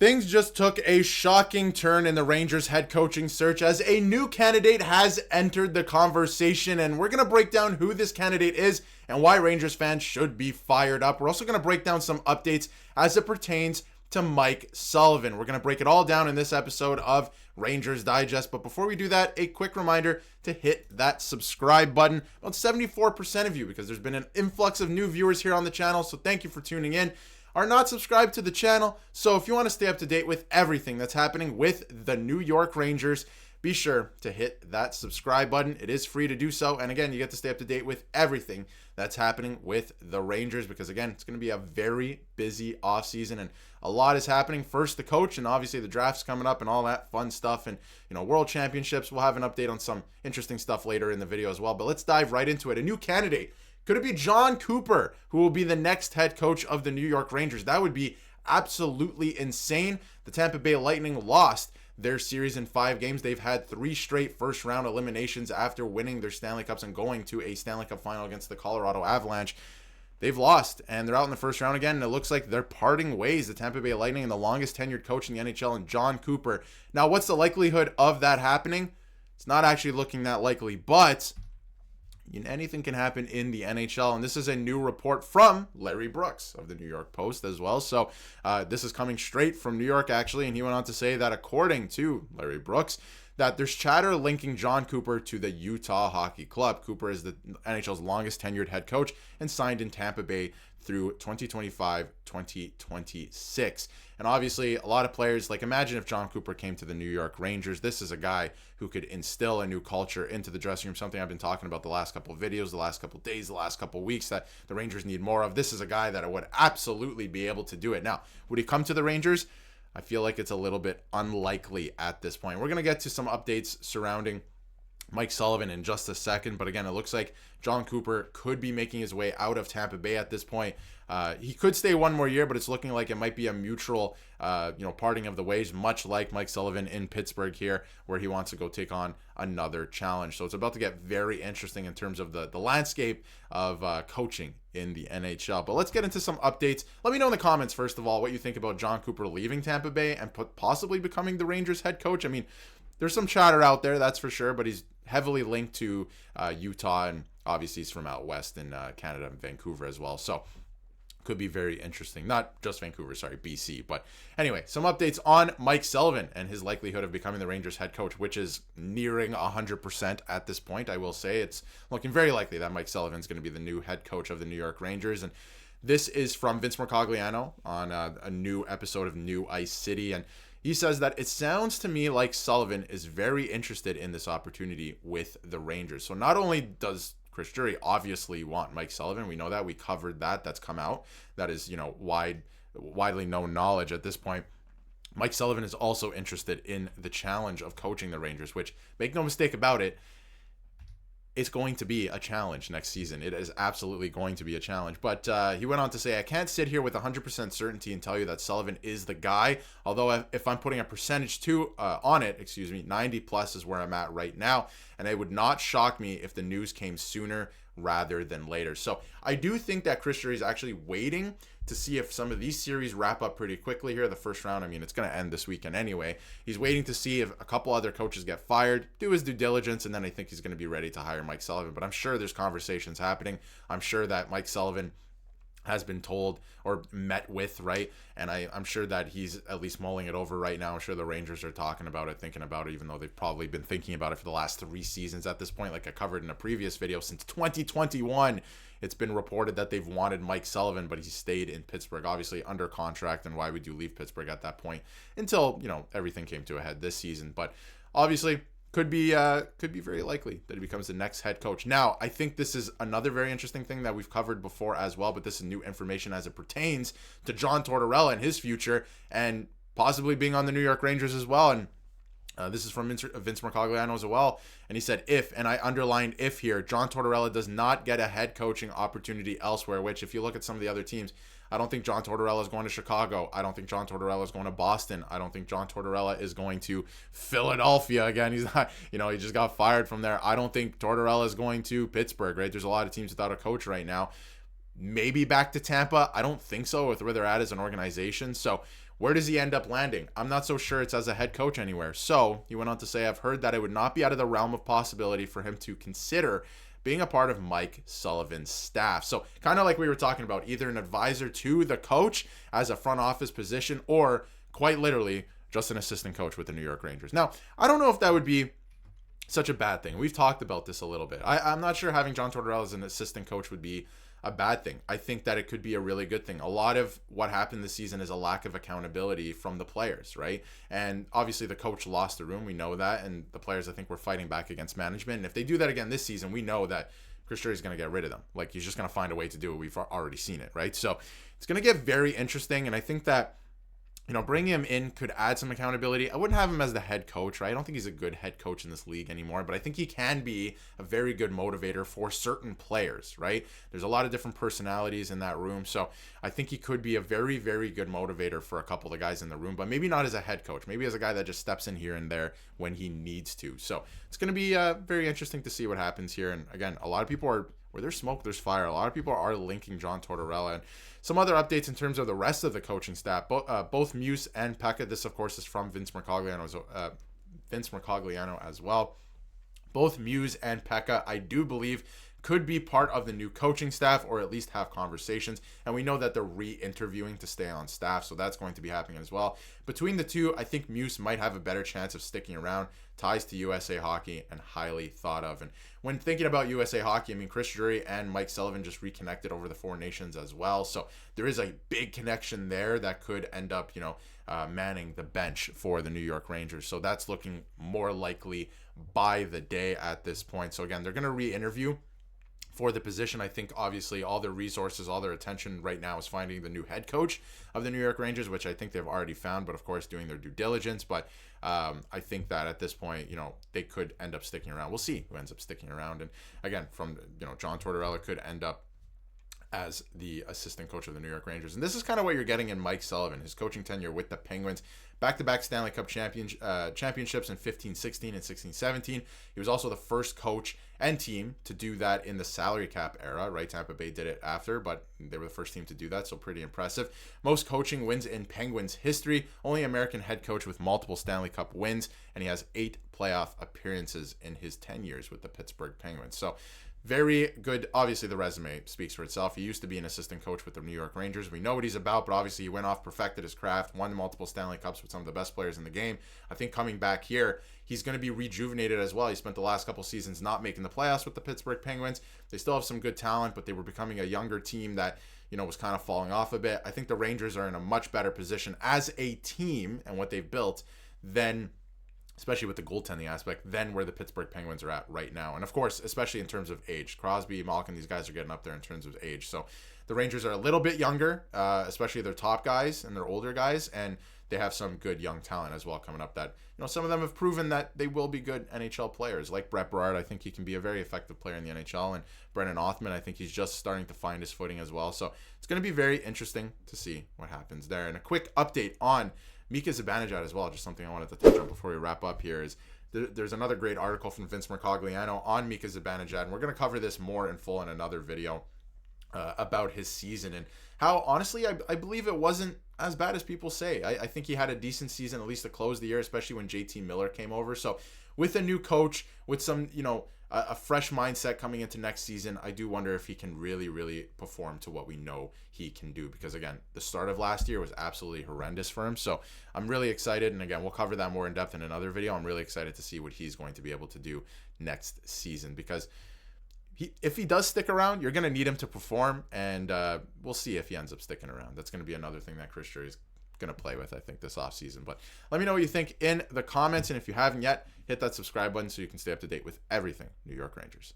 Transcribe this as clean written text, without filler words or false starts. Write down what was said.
Things just took a shocking turn in the Rangers head coaching search as a new candidate has entered the conversation, and we're going to break down who this candidate is and why Rangers fans should be fired up. We're also going to break down some updates as it pertains to Mike Sullivan. We're going to break it all down in this episode of Rangers Digest, but before we do that, a quick reminder to hit that subscribe button. About 74% of you, because there's been an influx of new viewers here on the channel, so thank you for tuning in, are not subscribed to the channel. So if you want to stay up to date with everything that's happening with the New York Rangers, be sure to hit that subscribe button. It is free to do so. And again, you get to stay up to date with everything that's happening with the Rangers, because again, it's going to be a very busy offseason and a lot is happening. First, the coach, and obviously the draft's coming up and all that fun stuff, and world championships. We'll have an update on some interesting stuff later in the video as well. But let's dive right into it. A new candidate. Could it be Jon Cooper, who will be the next head coach of the New York Rangers? That would be absolutely insane. The Tampa Bay Lightning lost their series in 5 games. They've had 3 straight first-round eliminations after winning their Stanley Cups and going to a Stanley Cup final against the Colorado Avalanche. They've lost, and they're out in the first round again, and it looks like they're parting ways, the Tampa Bay Lightning and the longest tenured coach in the NHL, and Jon Cooper. Now, what's the likelihood of that happening? It's not actually looking that likely, but anything can happen in the NHL, and this is a new report from Larry Brooks of the New York Post as well. So this is coming straight from New York, actually, and he went on to say that according to Larry Brooks, that there's chatter linking Jon Cooper to the Utah Hockey Club. Cooper is the NHL's longest tenured head coach and signed in Tampa Bay through 2025-2026. And obviously, a lot of players, like imagine if Jon Cooper came to the New York Rangers. This is a guy who could instill a new culture into the dressing room, something I've been talking about the last couple of videos, the last couple of days, the last couple of weeks, that the Rangers need more of. This is a guy that would absolutely be able to do it. Now, would he come to the Rangers? I feel like it's a little bit unlikely at this point. We're going to get to some updates surrounding Mike Sullivan in just a second, but again, it looks like Jon Cooper could be making his way out of Tampa Bay at this point. He could stay one more year, but it's looking like it might be a mutual, parting of the ways, much like Mike Sullivan in Pittsburgh here, where he wants to go take on another challenge. So it's about to get very interesting in terms of the landscape of coaching in the NHL. But let's get into some updates. Let me know in the comments, first of all, what you think about Jon Cooper leaving Tampa Bay and possibly becoming the Rangers head coach. I mean, there's some chatter out there, that's for sure, but he's heavily linked to Utah, and obviously he's from out west in Canada and Vancouver as well. So could be very interesting. Not just Vancouver, sorry, BC. But anyway, some updates on Mike Sullivan and his likelihood of becoming the Rangers head coach, which is nearing 100% at this point. I will say it's looking very likely that Mike Sullivan is going to be the new head coach of the New York Rangers. And this is from Vince Mercogliano on a new episode of New Ice City. And he says that it sounds to me like Sullivan is very interested in this opportunity with the Rangers. So not only does Chris Drury obviously want Mike Sullivan, we know that, we covered that, that's come out, that is widely known knowledge at this point. Mike Sullivan is also interested in the challenge of coaching the Rangers, which, make no mistake about it, it's going to be a challenge next season. It is absolutely going to be a challenge. But he went on to say, I can't sit here with 100% certainty and tell you that Sullivan is the guy. Although if I'm putting a percentage on it, 90 plus is where I'm at right now. And it would not shock me if the news came sooner rather than later. So I do think that Chris Drury is actually waiting to see if some of these series wrap up pretty quickly here. The first round, I mean, it's going to end this weekend anyway. He's waiting to see if a couple other coaches get fired, do his due diligence, and then I think he's going to be ready to hire Mike Sullivan. But I'm sure there's conversations happening. I'm sure that Mike Sullivan has been told or met with, right? And I'm sure that he's at least mulling it over right now. I'm sure the Rangers are talking about it, thinking about it, even though they've probably been thinking about it for the last 3 seasons at this point. Like I covered in a previous video, since 2021, it's been reported that they've wanted Mike Sullivan, but he stayed in Pittsburgh, obviously under contract. And why would you leave Pittsburgh at that point until, everything came to a head this season? But obviously, could be very likely that he becomes the next head coach. Now, I think this is another very interesting thing that we've covered before as well, but this is new information as it pertains to John Tortorella and his future and possibly being on the New York Rangers as well. And this is from Vince Mercogliano as well. And he said, if, and I underlined if here, John Tortorella does not get a head coaching opportunity elsewhere, which if you look at some of the other teams, I don't think John Tortorella is going to Chicago. I don't think John Tortorella is going to Boston. I don't think John Tortorella is going to Philadelphia again. He's not, he just got fired from there. I don't think Tortorella is going to Pittsburgh, right? There's a lot of teams without a coach right now. Maybe back to Tampa. I don't think so with where they're at as an organization. So Where does he end up landing? I'm not so sure it's as a head coach anywhere. So he went on to say, I've heard that it would not be out of the realm of possibility for him to consider being a part of Mike Sullivan's staff. So kind of like we were talking about, either an advisor to the coach as a front office position, or quite literally just an assistant coach with the New York Rangers. Now, I don't know if that would be such a bad thing. We've talked about this a little bit. I'm not sure having John Tortorella as an assistant coach would be a bad thing. I think that it could be a really good thing. A lot of what happened this season is a lack of accountability from the players, right? And obviously the coach lost the room. We know that. And the players, I think, were fighting back against management. And if they do that again this season, we know that Chris Drury is going to get rid of them. Like, he's just going to find a way to do it. We've already seen it, right? So it's going to get very interesting. And I think that, bringing him in could add some accountability. I wouldn't have him as the head coach, right? I don't think he's a good head coach in this league anymore, but I think he can be a very good motivator for certain players, right? There's a lot of different personalities in that room, so I think he could be a very, very good motivator for a couple of the guys in the room, but maybe not as a head coach. Maybe as a guy that just steps in here and there when he needs to. So it's going to be very interesting to see what happens here. And again, a lot of people are, where there's smoke, there's fire. A lot of people are linking John Tortorella. And some other updates in terms of the rest of the coaching staff, both Muse and Pekka. This, of course, is from Vince Mercogliano as well. Both Muse and Pekka, I do believe, could be part of the new coaching staff, or at least have conversations. And we know that they're re-interviewing to stay on staff, so that's going to be happening as well. Between the two, I think Muse might have a better chance of sticking around. Ties to USA Hockey and highly thought of. And when thinking about USA Hockey, I mean, Chris Drury and Mike Sullivan just reconnected over the Four Nations as well. So there is a big connection there that could end up, manning the bench for the New York Rangers. So that's looking more likely by the day at this point. So again, they're going to re-interview for the position. I think obviously all their resources, all their attention right now is finding the new head coach of the New York Rangers, which I think they've already found, but of course doing their due diligence. But I think that at this point, they could end up sticking around. We'll see who ends up sticking around. And again, from, John Tortorella could end up as the assistant coach of the New York Rangers. And this is kind of what you're getting in Mike Sullivan, his coaching tenure with the Penguins. Back-to-back Stanley Cup championships in 15-16 and 16-17. He was also the first coach and team to do that in the salary cap era, right? Tampa Bay did it after, but they were the first team to do that, so pretty impressive. Most coaching wins in Penguins history. Only American head coach with multiple Stanley Cup wins, and he has 8 playoff appearances in his 10 years with the Pittsburgh Penguins. So very good. Obviously, the resume speaks for itself. He used to be an assistant coach with the New York Rangers. We know what he's about, but obviously he went off, perfected his craft, won multiple Stanley Cups with some of the best players in the game. I think coming back here, he's going to be rejuvenated as well. He spent the last couple seasons not making the playoffs with the Pittsburgh Penguins. They still have some good talent, but they were becoming a younger team that, was kind of falling off a bit. I think the Rangers are in a much better position as a team and what they've built than, especially with the goaltending aspect, than where the Pittsburgh Penguins are at right now. And of course, especially in terms of age. Crosby, Malkin, these guys are getting up there in terms of age. So the Rangers are a little bit younger, especially their top guys and their older guys, and they have some good young talent as well coming up that, some of them have proven that they will be good NHL players. Like Brett Berard, I think he can be a very effective player in the NHL, and Brennan Othman, I think he's just starting to find his footing as well. So it's going to be very interesting to see what happens there. And a quick update on Mika Zibanejad as well, just something I wanted to touch on before we wrap up here, is there's another great article from Vince Mercogliano on Mika Zibanejad, and we're going to cover this more in full in another video about his season and how, honestly, I believe it wasn't as bad as people say. I think he had a decent season, at least to close the year, especially when JT Miller came over. So with a new coach, with some, a fresh mindset coming into next season, I do wonder if he can really, really perform to what we know he can do. Because again, the start of last year was absolutely horrendous for him. So I'm really excited. And again, we'll cover that more in depth in another video. I'm really excited to see what he's going to be able to do next season, because if he does stick around, you're going to need him to perform. And we'll see if he ends up sticking around. That's going to be another thing that Chris Drury is going to play with, I think, this offseason. But let me know what you think in the comments. And if you haven't yet, hit that subscribe button so you can stay up to date with everything New York Rangers.